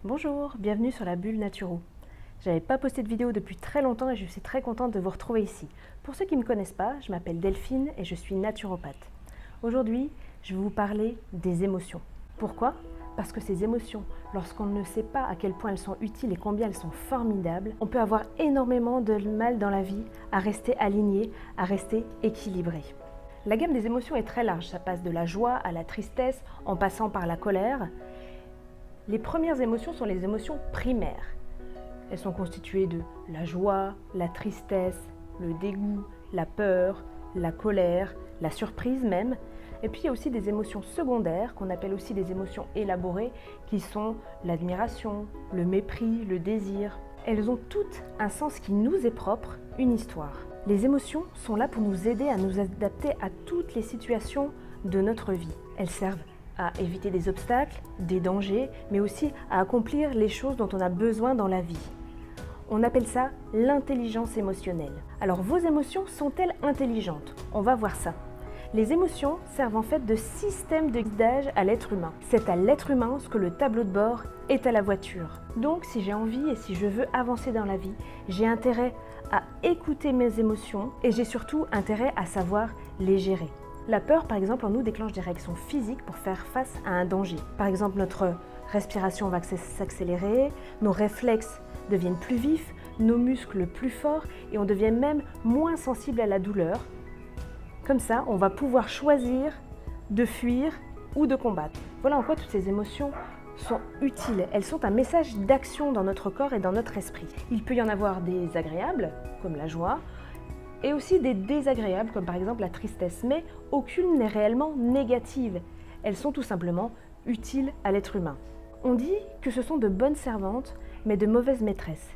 Bonjour, bienvenue sur la Bulle Naturo. J'avais pas posté de vidéo depuis très longtemps et je suis très contente de vous retrouver ici. Pour ceux qui ne me connaissent pas, je m'appelle Delphine et je suis naturopathe. Aujourd'hui, je vais vous parler des émotions. Pourquoi ? Parce que ces émotions, lorsqu'on ne sait pas à quel point elles sont utiles et combien elles sont formidables, on peut avoir énormément de mal dans la vie à rester aligné, à rester équilibré. La gamme des émotions est très large, ça passe de la joie à la tristesse, en passant par la colère. Les premières émotions sont les émotions primaires. Elles sont constituées de la joie, la tristesse, le dégoût, la peur, la colère, la surprise même. Et puis il y a aussi des émotions secondaires, qu'on appelle aussi des émotions élaborées, qui sont l'admiration, le mépris, le désir. Elles ont toutes un sens qui nous est propre, une histoire. Les émotions sont là pour nous aider à nous adapter à toutes les situations de notre vie. Elles servent à éviter des obstacles, des dangers, mais aussi à accomplir les choses dont on a besoin dans la vie. On appelle ça l'intelligence émotionnelle. Alors vos émotions sont-elles intelligentes ? On va voir ça. Les émotions servent en fait de système de guidage à l'être humain. C'est à l'être humain ce que le tableau de bord est à la voiture. Donc si j'ai envie et si je veux avancer dans la vie, j'ai intérêt à écouter mes émotions et j'ai surtout intérêt à savoir les gérer. La peur, par exemple, en nous déclenche des réactions physiques pour faire face à un danger. Par exemple, notre respiration va s'accélérer, nos réflexes deviennent plus vifs, nos muscles plus forts et on devient même moins sensible à la douleur. Comme ça, on va pouvoir choisir de fuir ou de combattre. Voilà en quoi toutes ces émotions sont utiles. Elles sont un message d'action dans notre corps et dans notre esprit. Il peut y en avoir des agréables, comme la joie, et aussi des désagréables, comme par exemple la tristesse. Mais aucune n'est réellement négative. Elles sont tout simplement utiles à l'être humain. On dit que ce sont de bonnes servantes, mais de mauvaises maîtresses.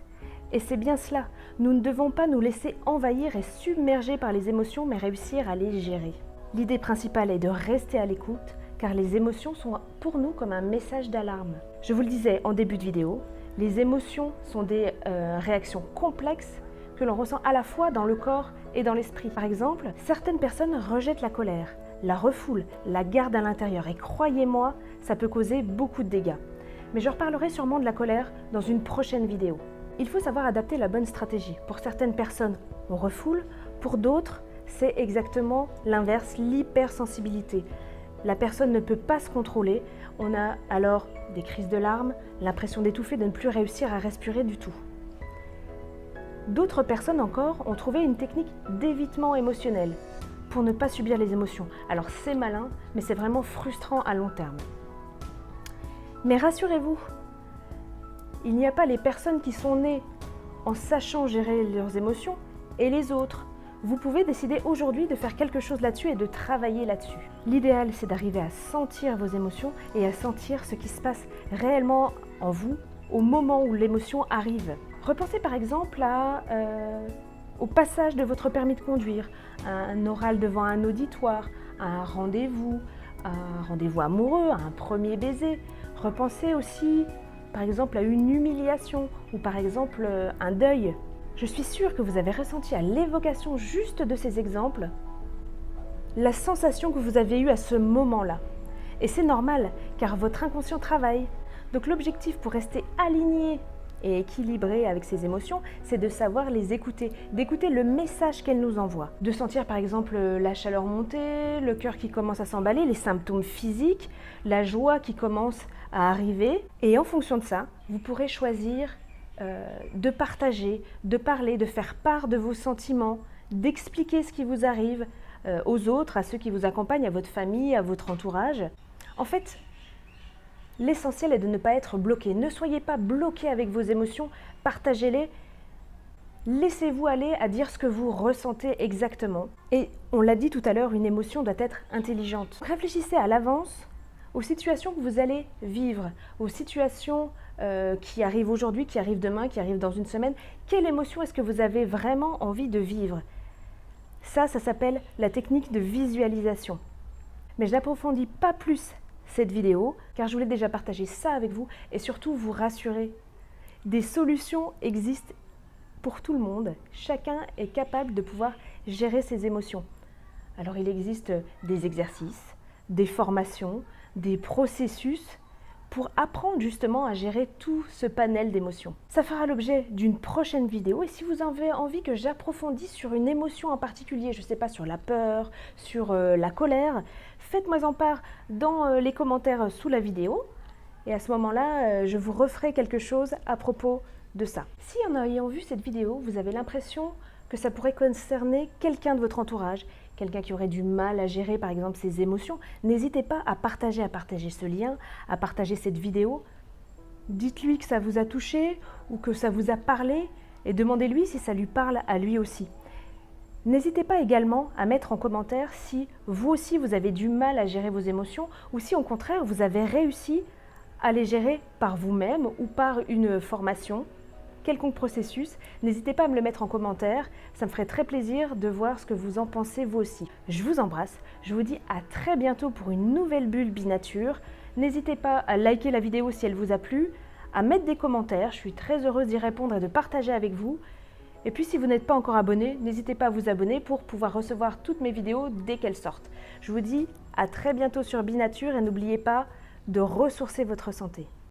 Et c'est bien cela. Nous ne devons pas nous laisser envahir et submerger par les émotions, mais réussir à les gérer. L'idée principale est de rester à l'écoute, car les émotions sont pour nous comme un message d'alarme. Je vous le disais en début de vidéo, les émotions sont des réactions complexes que l'on ressent à la fois dans le corps et dans l'esprit. Par exemple, certaines personnes rejettent la colère, la refoulent, la gardent à l'intérieur. Et croyez-moi, ça peut causer beaucoup de dégâts. Mais je reparlerai sûrement de la colère dans une prochaine vidéo. Il faut savoir adapter la bonne stratégie. Pour certaines personnes, on refoule. Pour d'autres, c'est exactement l'inverse, l'hypersensibilité. La personne ne peut pas se contrôler. On a alors des crises de larmes, l'impression d'étouffer, de ne plus réussir à respirer du tout. D'autres personnes encore ont trouvé une technique d'évitement émotionnel pour ne pas subir les émotions. Alors c'est malin, mais c'est vraiment frustrant à long terme. Mais rassurez-vous, il n'y a pas les personnes qui sont nées en sachant gérer leurs émotions et les autres. Vous pouvez décider aujourd'hui de faire quelque chose là-dessus et de travailler là-dessus. L'idéal, c'est d'arriver à sentir vos émotions et à sentir ce qui se passe réellement en vous au moment où l'émotion arrive. Repensez par exemple au passage de votre permis de conduire, à un oral devant un auditoire, à un rendez-vous amoureux, à un premier baiser. Repensez aussi par exemple à une humiliation ou par exemple un deuil. Je suis sûre que vous avez ressenti à l'évocation juste de ces exemples la sensation que vous avez eue à ce moment-là. Et c'est normal car votre inconscient travaille. Donc l'objectif pour rester aligné et équilibré avec ces émotions, c'est de savoir les écouter, d'écouter le message qu'elles nous envoient. De sentir par exemple la chaleur monter, le cœur qui commence à s'emballer, les symptômes physiques, la joie qui commence à arriver. Et en fonction de ça, vous pourrez choisir de partager, de parler, de faire part de vos sentiments, d'expliquer ce qui vous arrive aux autres, à ceux qui vous accompagnent, à votre famille, à votre entourage. En fait, l'essentiel est de ne pas être bloqué. Ne soyez pas bloqué avec vos émotions, partagez-les. Laissez-vous aller à dire ce que vous ressentez exactement. Et on l'a dit tout à l'heure, une émotion doit être intelligente. Réfléchissez à l'avance aux situations que vous allez vivre, aux situations qui arrivent aujourd'hui, qui arrivent demain, qui arrivent dans une semaine. Quelle émotion est-ce que vous avez vraiment envie de vivre ? Ça s'appelle la technique de visualisation. Mais je n'approfondis pas plus cette vidéo, car je voulais déjà partager ça avec vous et surtout vous rassurer. Des solutions existent pour tout le monde. Chacun est capable de pouvoir gérer ses émotions. Alors il existe des exercices, des formations, des processus pour apprendre justement à gérer tout ce panel d'émotions. Ça fera l'objet d'une prochaine vidéo et si vous avez envie que j'approfondisse sur une émotion en particulier, je ne sais pas, sur la peur, sur la colère, faites-moi en part dans les commentaires sous la vidéo et à ce moment-là, je vous referai quelque chose à propos de ça. Si en ayant vu cette vidéo, vous avez l'impression que ça pourrait concerner quelqu'un de votre entourage, quelqu'un qui aurait du mal à gérer par exemple ses émotions, n'hésitez pas à partager ce lien, à partager cette vidéo. Dites-lui que ça vous a touché ou que ça vous a parlé et demandez-lui si ça lui parle à lui aussi. N'hésitez pas également à mettre en commentaire si vous aussi vous avez du mal à gérer vos émotions ou si au contraire vous avez réussi à les gérer par vous-même ou par une formation. Quelconque processus, n'hésitez pas à me le mettre en commentaire, ça me ferait très plaisir de voir ce que vous en pensez vous aussi. Je vous embrasse, je vous dis à très bientôt pour une nouvelle bulle Binature. N'hésitez pas à liker la vidéo si elle vous a plu, à mettre des commentaires, je suis très heureuse d'y répondre et de partager avec vous. Et puis si vous n'êtes pas encore abonné, n'hésitez pas à vous abonner pour pouvoir recevoir toutes mes vidéos dès qu'elles sortent. Je vous dis à très bientôt sur Binature et n'oubliez pas de ressourcer votre santé.